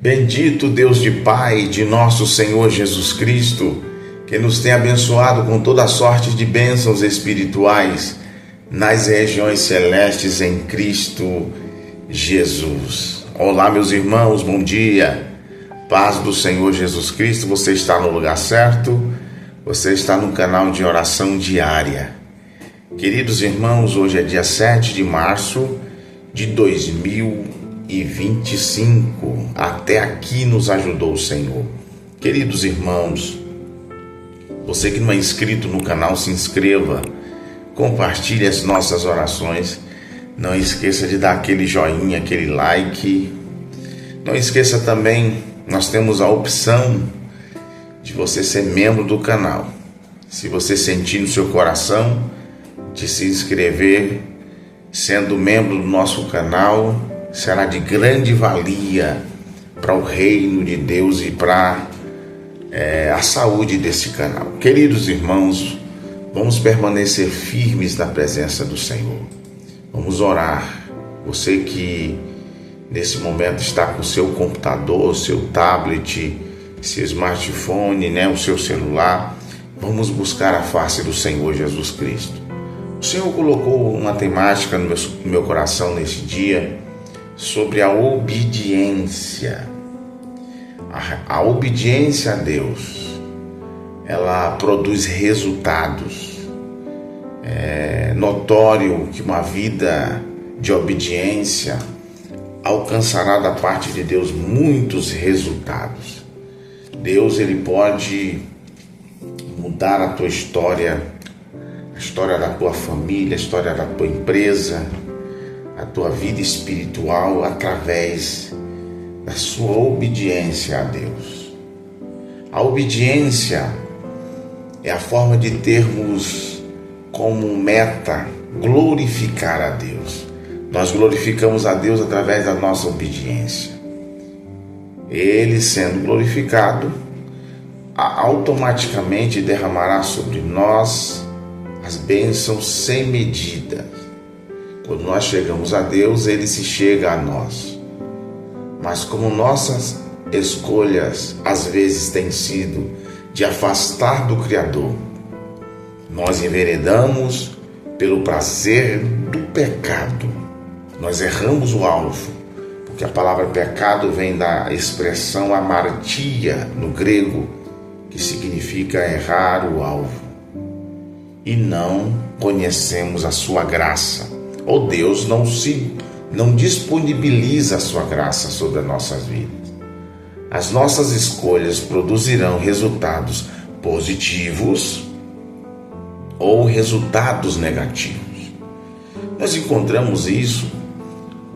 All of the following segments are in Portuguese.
Bendito Deus de Pai, de nosso Senhor Jesus Cristo, que nos tem abençoado com toda sorte de bênçãos espirituais nas regiões celestes em Cristo Jesus. Olá, meus irmãos, bom dia. Paz do Senhor Jesus Cristo. Você está no lugar certo, você está no canal de oração diária. Queridos irmãos, hoje é dia 7 de março de 2025. Até aqui nos ajudou o Senhor. Queridos irmãos, você que não é inscrito no canal, se inscreva, compartilhe as nossas orações. Não esqueça de dar aquele joinha, aquele like. Não esqueça também, nós temos a opção de você ser membro do canal. Se você sentir no seu coração de se inscrever, sendo membro do nosso canal, será de grande valia para o reino de Deus e para a saúde desse canal. Queridos irmãos, vamos permanecer firmes na presença do Senhor. Vamos orar. Você que nesse momento está com seu computador, seu tablet, seu smartphone, o seu celular, vamos buscar a face do Senhor Jesus Cristo. O Senhor colocou uma temática no meu coração nesse dia sobre a obediência. A obediência a Deus, ela produz resultados. É notório que uma vida de obediência alcançará da parte de Deus muitos resultados. Deus, ele pode mudar a tua história, a história da tua família, a história da tua empresa, a tua vida espiritual através da sua obediência a Deus. A obediência é a forma de termos como meta glorificar a Deus. Nós glorificamos a Deus através da nossa obediência. Ele, sendo glorificado, automaticamente derramará sobre nós as bênçãos sem medida. Quando nós chegamos a Deus, Ele se chega a nós. Mas como nossas escolhas às vezes têm sido de afastar do Criador, nós enveredamos pelo prazer do pecado. Nós erramos o alvo, porque a palavra pecado vem da expressão amartia no grego, que significa errar o alvo. E não conhecemos a sua graça, ou Deus não disponibiliza a sua graça sobre as nossas vidas. As nossas escolhas produzirão resultados positivos ou resultados negativos. Nós encontramos isso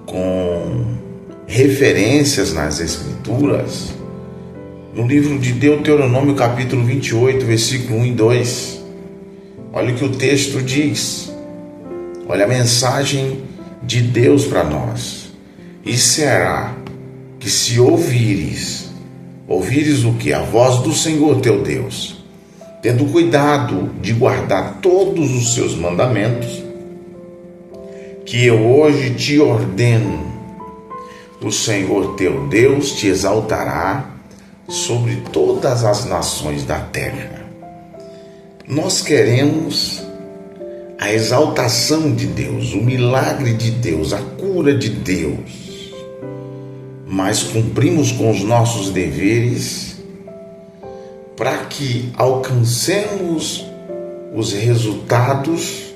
com referências nas Escrituras, no livro de Deuteronômio, capítulo 28, versículo 1 e 2. Olha o que o texto diz. Olha a mensagem de Deus para nós. E será que se ouvires o que? A voz do Senhor teu Deus, tendo cuidado de guardar todos os seus mandamentos, que eu hoje te ordeno, o Senhor teu Deus te exaltará sobre todas as nações da terra. Nós queremos a exaltação de Deus, o milagre de Deus, a cura de Deus, mas cumprimos com os nossos deveres para que alcancemos os resultados,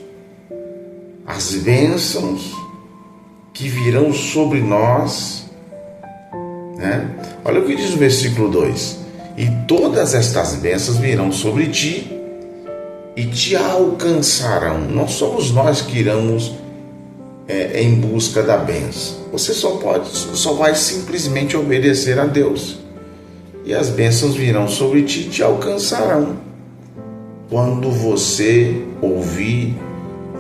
as bênçãos que virão sobre nós, Olha o que diz o versículo 2: e todas estas bênçãos virão sobre ti e te alcançarão. Não somos nós que iremos em busca da bênção. Você só vai simplesmente obedecer a Deus, e as bênçãos virão sobre ti e te alcançarão quando você ouvir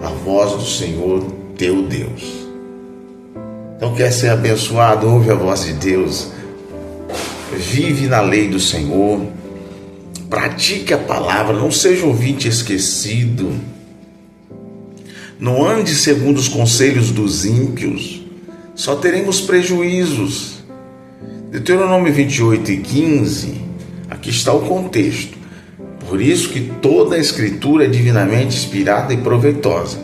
a voz do Senhor teu Deus. Então, quer ser abençoado? Ouve a voz de Deus, vive na lei do Senhor, pratique a palavra, não seja ouvinte esquecido, não ande segundo os conselhos dos ímpios, só teremos prejuízos. Deuteronômio 28:15, aqui está o contexto. Por isso que toda a Escritura é divinamente inspirada e proveitosa.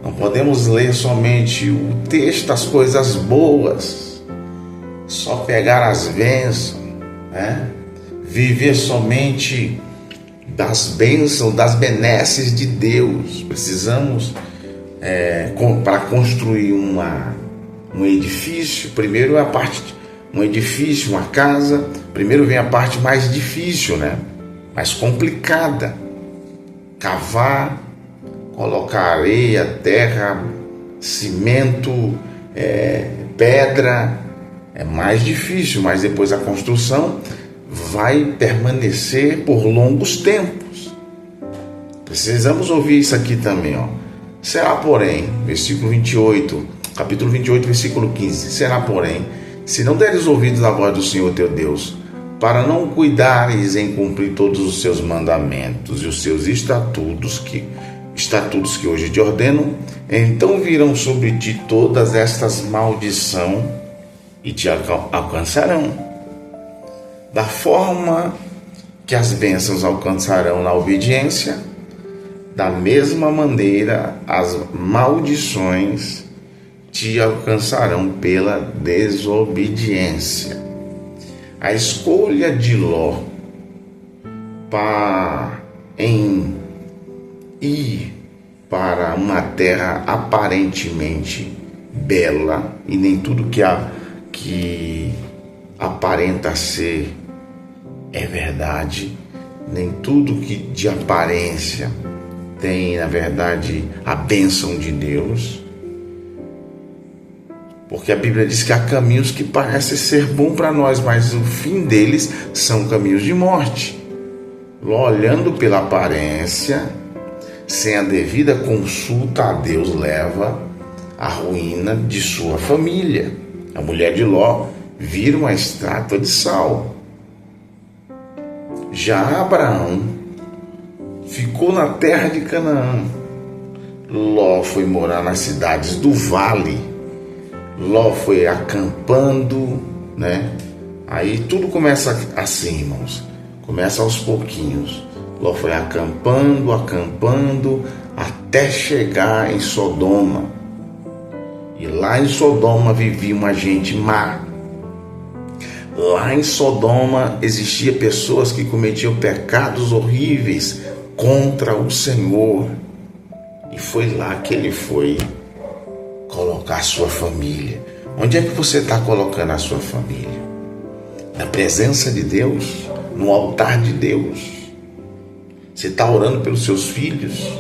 Não podemos ler somente o texto, as coisas boas, só pegar as bênçãos, né? Viver somente das bênçãos, das benesses de Deus. Precisamos, para construir um edifício, primeiro é a parte, um edifício, uma casa, primeiro vem a parte mais difícil, né? Mais complicada. Cavar, colocar areia, terra, cimento, pedra, é mais difícil, mas depois a construção vai permanecer por longos tempos. Precisamos ouvir isso aqui também, ó. Será, porém, versículo 28, capítulo 28, versículo 15. Será, porém, se não deres ouvidos à voz do Senhor teu Deus, para não cuidares em cumprir todos os seus mandamentos e os seus estatutos que hoje te ordeno, então virão sobre ti todas estas maldições e te alcançarão. Da forma que as bênçãos alcançarão na obediência, da mesma maneira as maldições te alcançarão pela desobediência. A escolha de Ló em ir para uma terra aparentemente bela, e nem tudo que aparenta ser é verdade, nem tudo que de aparência tem, na verdade, a bênção de Deus, porque a Bíblia diz que há caminhos que parecem ser bons para nós, mas o fim deles são caminhos de morte. Olhando pela aparência, sem a devida consulta a Deus, leva à ruína de sua família. A mulher de Ló vira uma estátua de sal. Já Abraão ficou na terra de Canaã. Ló foi morar nas cidades do vale. Ló foi acampando, né? Aí tudo começa assim, irmãos. Começa aos pouquinhos. Ló foi acampando, até chegar em Sodoma. E lá em Sodoma vivia uma gente má. Lá em Sodoma existia pessoas que cometiam pecados horríveis contra o Senhor. E foi lá que ele foi colocar a sua família. Onde é que você está colocando a sua família? Na presença de Deus? No altar de Deus? Você está orando pelos seus filhos?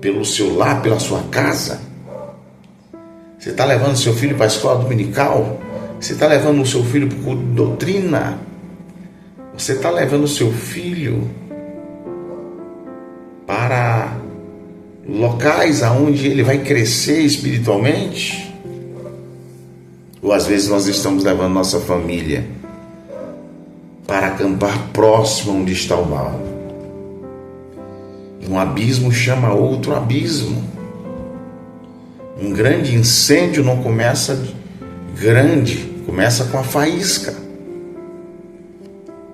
Pelo seu lar, pela sua casa? Você está levando seu filho para a escola dominical? Você está levando o seu filho para o culto de doutrina? Você está levando o seu filho para locais aonde ele vai crescer espiritualmente? Ou às vezes nós estamos levando nossa família para acampar próximo onde está o mal? Um abismo chama outro abismo. Um grande incêndio não começa grande, começa com a faísca.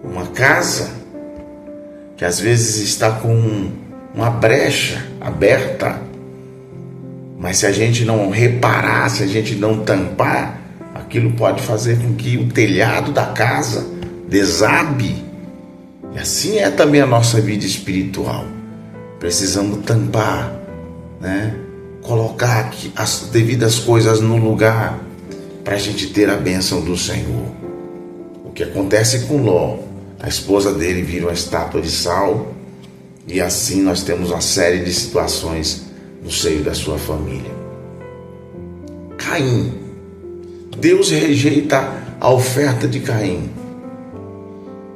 Uma casa que às vezes está com uma brecha aberta, mas se a gente não reparar, se a gente não tampar, aquilo pode fazer com que o telhado da casa desabe. E assim é também a nossa vida espiritual. Precisamos tampar, né? Colocar aqui as devidas coisas no lugar para a gente ter a bênção do Senhor. O que acontece com Ló? A esposa dele vira uma estátua de sal, e assim nós temos uma série de situações no seio da sua família. Caim. Deus rejeita a oferta de Caim.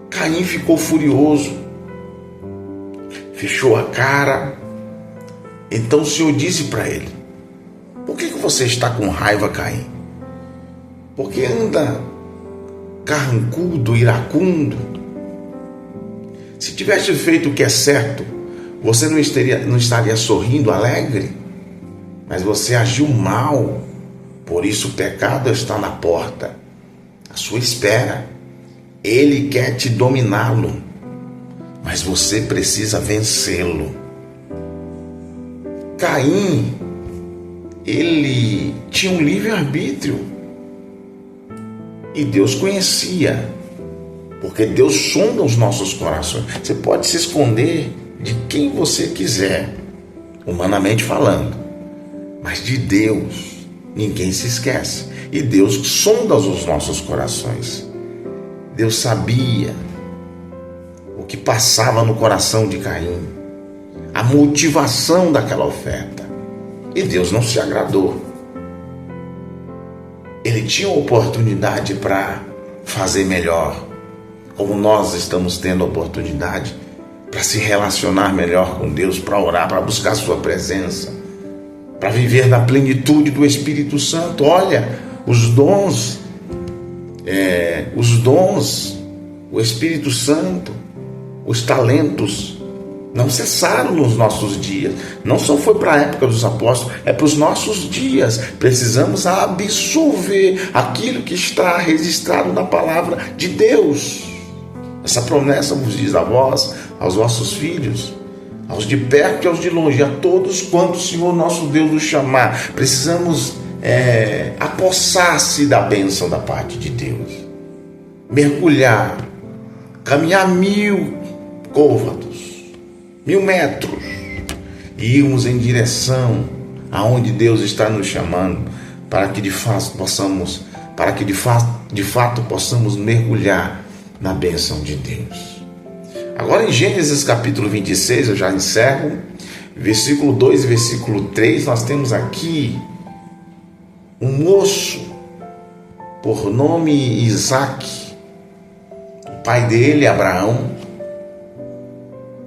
Caim ficou furioso, fechou a cara. Então o Senhor disse para ele: por que você está com raiva, Caim? Porque anda carrancudo, iracundo. Se tivesse feito o que é certo, você não estaria sorrindo, alegre, mas você agiu mal. Por isso o pecado está na porta. sua espera. Ele quer te dominá-lo, mas você precisa vencê-lo. Caim, ele tinha um livre-arbítrio e Deus conhecia, porque Deus sonda os nossos corações. Você pode se esconder de quem você quiser, humanamente falando, mas de Deus ninguém se esquece. E Deus sonda os nossos corações. Deus sabia o que passava no coração de Caim, a motivação daquela oferta, e Deus não se agradou. Ele tinha oportunidade para fazer melhor, como nós estamos tendo oportunidade para se relacionar melhor com Deus, para orar, para buscar sua presença, para viver na plenitude do Espírito Santo. Olha, os dons, o Espírito Santo, os talentos não cessaram nos nossos dias. Não só foi para a época dos apóstolos, é para os nossos dias. Precisamos absorver aquilo que está registrado na palavra de Deus. Essa promessa vos diz a vós, aos vossos filhos, aos de perto e aos de longe, a todos quanto o Senhor nosso Deus nos chamar. Precisamos apossar-se da bênção da parte de Deus, mergulhar, caminhar 1000 côvados, 1000 metros, e irmos em direção aonde Deus está nos chamando, para que de fato possamos mergulhar na bênção de Deus. Agora, em Gênesis capítulo 26, eu já encerro, versículo 2 e versículo 3, nós temos aqui um moço por nome Isaac. O pai dele, Abraão,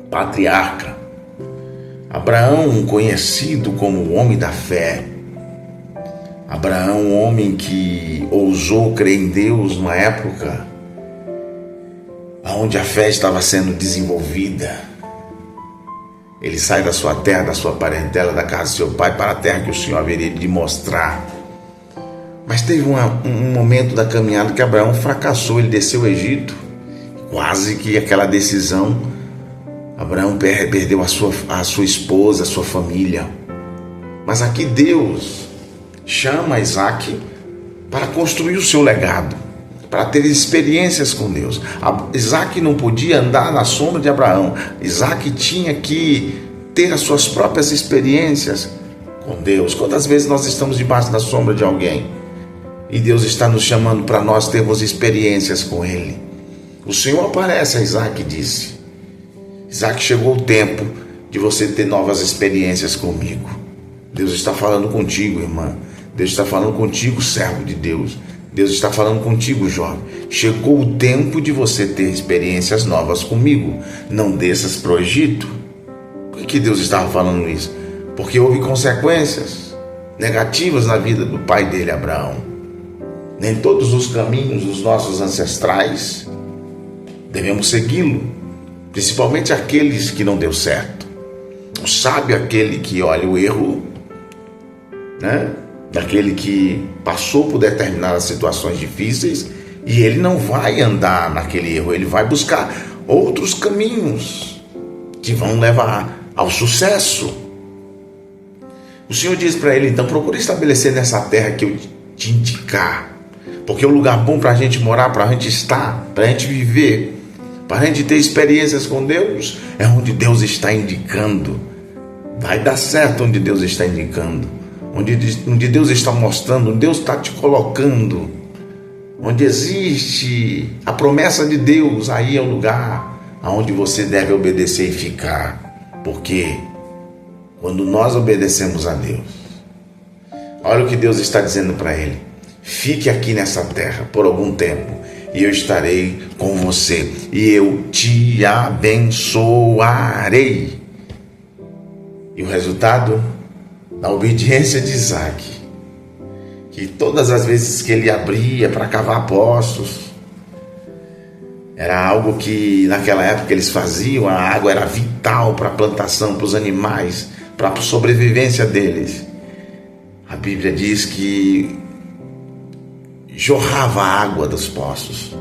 patriarca. Abraão, conhecido como o homem da fé. Abraão, um homem que ousou crer em Deus numa época onde a fé estava sendo desenvolvida. Ele sai da sua terra, da sua parentela, da casa de seu pai, para a terra que o Senhor haveria de mostrar. Mas teve um momento da caminhada que Abraão fracassou. Ele desceu o Egito, quase que aquela decisão, Abraão perdeu a sua esposa, a sua família. Mas aqui Deus chama Isaac para construir o seu legado, para ter experiências com Deus. Isaac não podia andar na sombra de Abraão. Isaac tinha que ter as suas próprias experiências com Deus. Quantas vezes nós estamos debaixo da sombra de alguém e Deus está nos chamando para nós termos experiências com Ele? O Senhor aparece a Isaac e disse: Isaac, chegou o tempo de você ter novas experiências comigo. Deus está falando contigo, irmã. Deus está falando contigo, servo de Deus. Deus está falando contigo, jovem. Chegou o tempo de você ter experiências novas comigo. Não desças para o Egito. Por que Deus estava falando isso? Porque houve consequências negativas na vida do pai dele, Abraão. Nem todos os caminhos dos nossos ancestrais devemos segui-lo, principalmente aqueles que não deu certo. O sábio é aquele que olha o erro, daquele que passou por determinadas situações difíceis, e ele não vai andar naquele erro, ele vai buscar outros caminhos que vão levar ao sucesso. O Senhor diz para ele, então, procure estabelecer nessa terra que eu te indicar, porque é um lugar bom para a gente morar, para a gente estar, para a gente viver, para a gente ter experiências com Deus, é onde Deus está indicando. Vai dar certo onde Deus está indicando, onde Deus está mostrando, onde Deus está te colocando, onde existe a promessa de Deus, aí é o lugar aonde você deve obedecer e ficar. Porque quando nós obedecemos a Deus, olha o que Deus está dizendo para ele: fique aqui nessa terra por algum tempo, e eu estarei com você, e eu te abençoarei. E o resultado da obediência de Isaac, que todas as vezes que ele abria para cavar poços, era algo que naquela época eles faziam, a água era vital para a plantação, para os animais, para a sobrevivência deles. A Bíblia diz que jorrava água dos poços.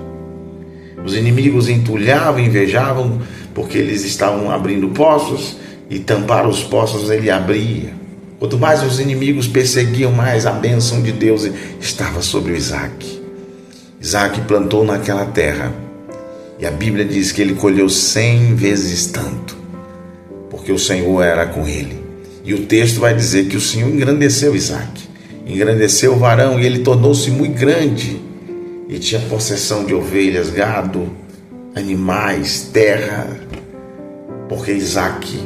Os inimigos entulhavam, invejavam, porque eles estavam abrindo poços, e tampar os poços ele abria. Quanto mais os inimigos perseguiam, mais a bênção de Deus estava sobre o Isaac. Isaac plantou naquela terra, e a Bíblia diz que ele colheu 100 vezes tanto, porque o Senhor era com ele. E o texto vai dizer que o Senhor engrandeceu Isaac, engrandeceu o varão, e ele tornou-se muito grande, e tinha possessão de ovelhas, gado, animais, terra, porque Isaac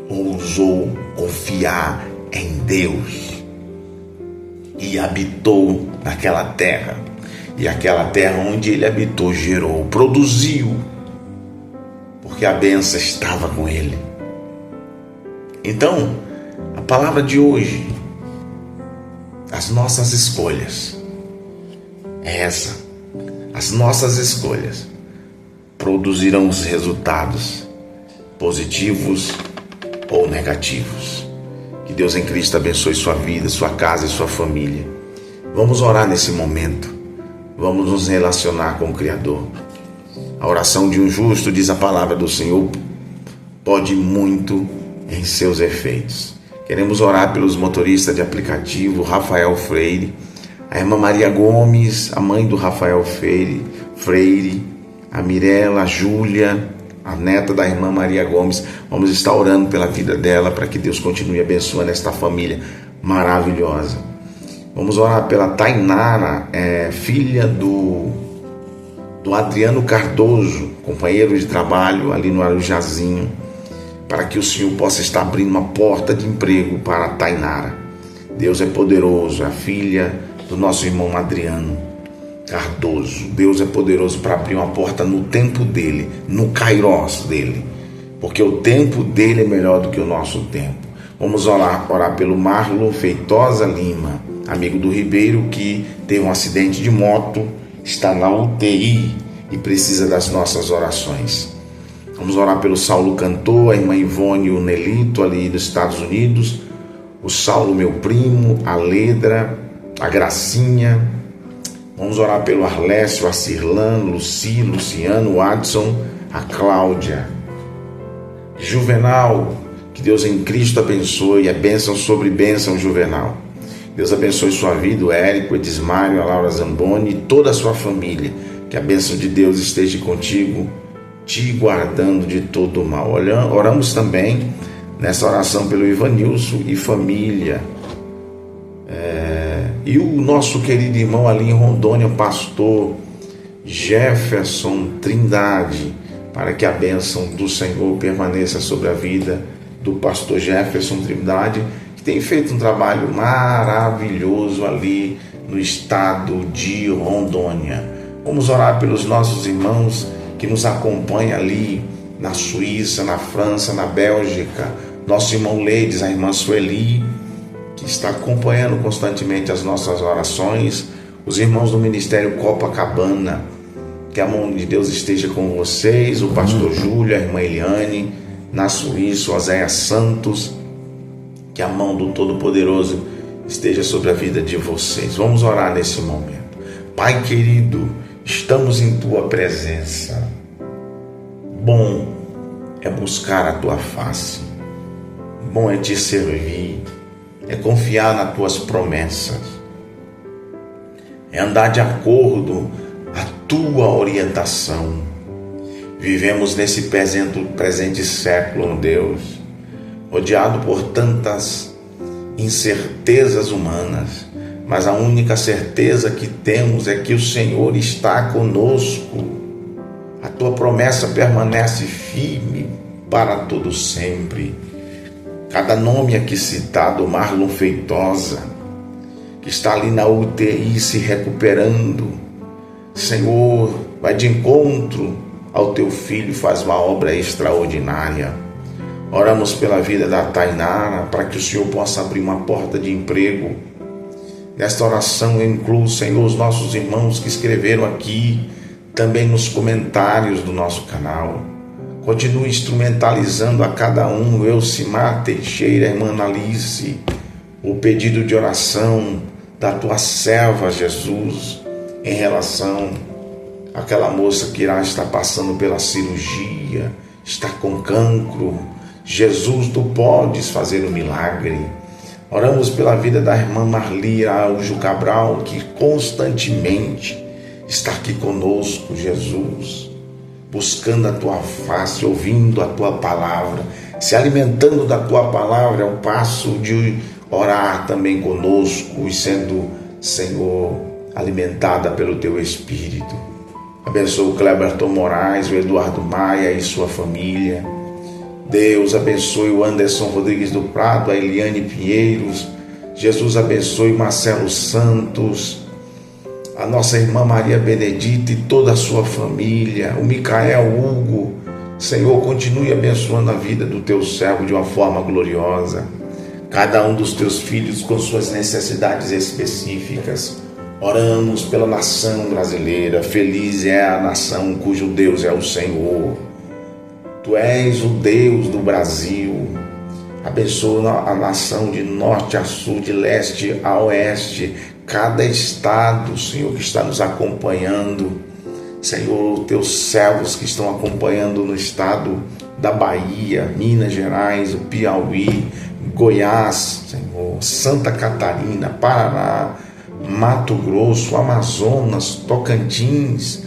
ousou confiar em Deus e habitou naquela terra. E aquela terra onde ele habitou gerou, produziu, porque a bênção estava com ele. Então, a palavra de hoje, as nossas escolhas, é essa. As nossas escolhas produzirão os resultados positivos ou negativos. Que Deus em Cristo abençoe sua vida, sua casa e sua família. Vamos orar nesse momento. Vamos nos relacionar com o Criador. A oração de um justo, diz a palavra do Senhor, pode muito em seus efeitos. Queremos orar pelos motoristas de aplicativo, Rafael Freire, a irmã Maria Gomes, a mãe do Rafael Freire, a Mirela, a Júlia, a neta da irmã Maria Gomes. Vamos estar orando pela vida dela, para que Deus continue abençoando esta família maravilhosa. Vamos orar pela Tainara, filha do Adriano Cardoso, companheiro de trabalho ali no Arujazinho, para que o Senhor possa estar abrindo uma porta de emprego para a Tainara. Deus é poderoso, a filha do nosso irmão Adriano Cardoso. Deus é poderoso para abrir uma porta no tempo dele, no kairos dele, porque o tempo dele é melhor do que o nosso tempo. Vamos orar pelo Marlon Feitosa Lima, amigo do Ribeiro, que teve um acidente de moto, está na UTI e precisa das nossas orações. Vamos orar pelo Saulo Cantor, a irmã Ivone e o Nelito ali dos Estados Unidos, o Saulo, meu primo, a Ledra, a Gracinha. Vamos orar pelo Arlécio, a Cirlano, Luci, Luciano, o Adson, a Cláudia. Juvenal, que Deus em Cristo abençoe, a bênção sobre bênção, Juvenal. Deus abençoe sua vida, o Érico, o Edismário, a Laura Zamboni e toda a sua família. Que a bênção de Deus esteja contigo, te guardando de todo o mal. Oramos também nessa oração pelo Ivanilson e família. E o nosso querido irmão ali em Rondônia, pastor Jefferson Trindade, para que a bênção do Senhor permaneça sobre a vida do pastor Jefferson Trindade, que tem feito um trabalho maravilhoso ali no estado de Rondônia. Vamos orar pelos nossos irmãos que nos acompanham ali na Suíça, na França, na Bélgica. Nosso irmão Leides, a irmã Sueli, que está acompanhando constantemente as nossas orações. Os irmãos do Ministério Copacabana, que a mão de Deus esteja com vocês. O pastor Júlio, a irmã Eliane, na Suíça, o Oséias Santos. Que a mão do Todo-Poderoso esteja sobre a vida de vocês. Vamos orar nesse momento. Pai querido, estamos em Tua presença. Bom é buscar a Tua face. Bom é Te servir. É confiar nas Tuas promessas. É andar de acordo à Tua orientação. Vivemos nesse presente século, Deus, rodeado por tantas incertezas humanas, mas a única certeza que temos é que o Senhor está conosco. A Tua promessa permanece firme para todo sempre. Cada nome aqui citado, Marlon Feitosa, que está ali na UTI se recuperando, Senhor, vai de encontro ao Teu filho, faz uma obra extraordinária. Oramos pela vida da Tainara, para que o Senhor possa abrir uma porta de emprego. Nesta oração eu incluo, Senhor, os nossos irmãos que escreveram aqui, também nos comentários do nosso canal. Continue instrumentalizando a cada um, Elcimar Teixeira, irmã Alice, o pedido de oração da Tua serva, Jesus. em relação àquela moça que irá estar passando pela cirurgia, está com cancro. Jesus, tu podes fazer o milagre. Oramos pela vida da irmã Marli Araújo Cabral, que constantemente está aqui conosco, Jesus, buscando a tua face, ouvindo a tua palavra, se alimentando da tua palavra, ao passo de orar também conosco e sendo, Senhor, alimentada pelo teu Espírito. Abençoa o Cleberton Moraes, o Eduardo Maia e sua família. Deus abençoe o Anderson Rodrigues do Prado, a Eliane Pinheiros. Jesus abençoe Marcelo Santos, a nossa irmã Maria Benedita e toda a sua família, o Micael Hugo. Senhor, continue abençoando a vida do teu servo de uma forma gloriosa. Cada um dos teus filhos com suas necessidades específicas. Oramos pela nação brasileira. Feliz é a nação cujo Deus é o Senhor. Tu és o Deus do Brasil. Abençoa a nação de norte a sul, de leste a oeste, cada estado, Senhor, que está nos acompanhando. Senhor, teus servos que estão acompanhando no estado da Bahia, Minas Gerais, o Piauí, Goiás, Senhor, Santa Catarina, Paraná, Mato Grosso, Amazonas, Tocantins,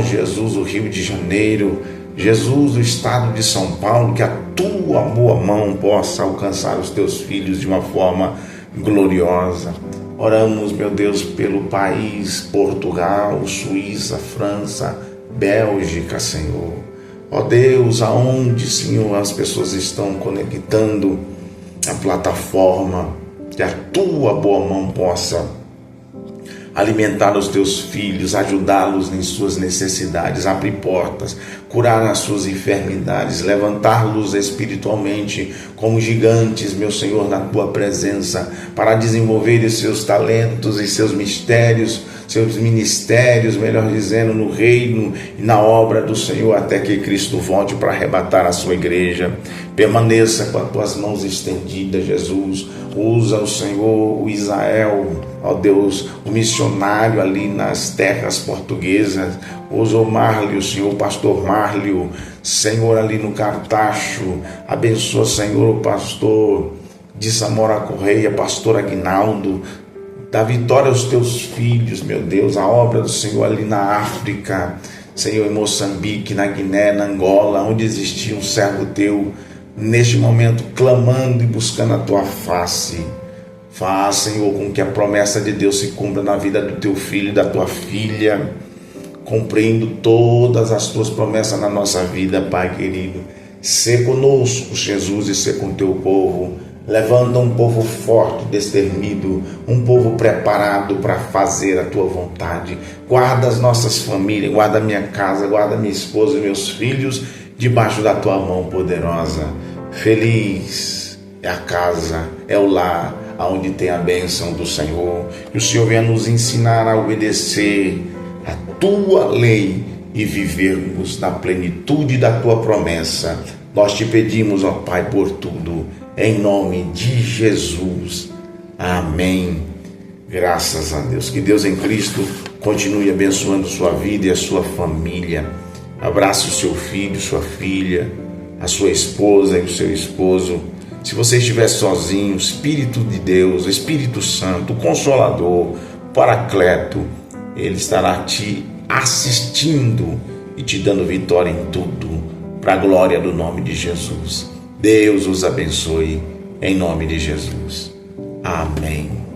Jesus, o Rio de Janeiro, Jesus, o estado de São Paulo, que a tua boa mão possa alcançar os teus filhos de uma forma gloriosa. Oramos, meu Deus, pelo país, Portugal, Suíça, França, Bélgica, Senhor. Ó Deus, aonde, Senhor, as pessoas estão conectando a plataforma, que a tua boa mão possa alimentar os teus filhos, ajudá-los em suas necessidades, abrir portas, curar as suas enfermidades, levantá-los espiritualmente como gigantes, meu Senhor, na tua presença, para desenvolver seus talentos e seus mistérios, seus ministérios, melhor dizendo, no reino e na obra do Senhor, até que Cristo volte para arrebatar a sua igreja. Permaneça com as tuas mãos estendidas, Jesus. Usa o Senhor, o Israel, ó Deus, o missionário ali nas terras portuguesas. Usa o Márlio, Senhor, o pastor Márlio, Senhor, ali no Cartacho. Abençoa, Senhor, o pastor de Samora Correia, pastor Aguinaldo. Dá vitória aos teus filhos, meu Deus, a obra do Senhor ali na África, Senhor, em Moçambique, na Guiné, na Angola, onde existia um servo teu, neste momento, clamando e buscando a tua face. Faz, Senhor, com que a promessa de Deus se cumpra na vida do teu filho e da tua filha, cumprindo todas as tuas promessas na nossa vida, Pai querido. Sê conosco, Jesus, e sê com o teu povo. Levanta um povo forte, destemido, um povo preparado para fazer a tua vontade. Guarda as nossas famílias, guarda a minha casa, guarda minha esposa e meus filhos debaixo da tua mão poderosa. Feliz é a casa, é o lar, onde tem a bênção do Senhor. Que o Senhor venha nos ensinar a obedecer a tua lei e vivermos na plenitude da tua promessa. Nós te pedimos, ó Pai, por tudo, em nome de Jesus. Amém. Graças a Deus. Que Deus em Cristo continue abençoando sua vida e a sua família. Abrace o seu filho, sua filha, a sua esposa e o seu esposo. Se você estiver sozinho, o Espírito de Deus, o Espírito Santo, o Consolador, o Paracleto, Ele estará te assistindo e te dando vitória em tudo, para a glória do nome de Jesus. Deus os abençoe, em nome de Jesus. Amém.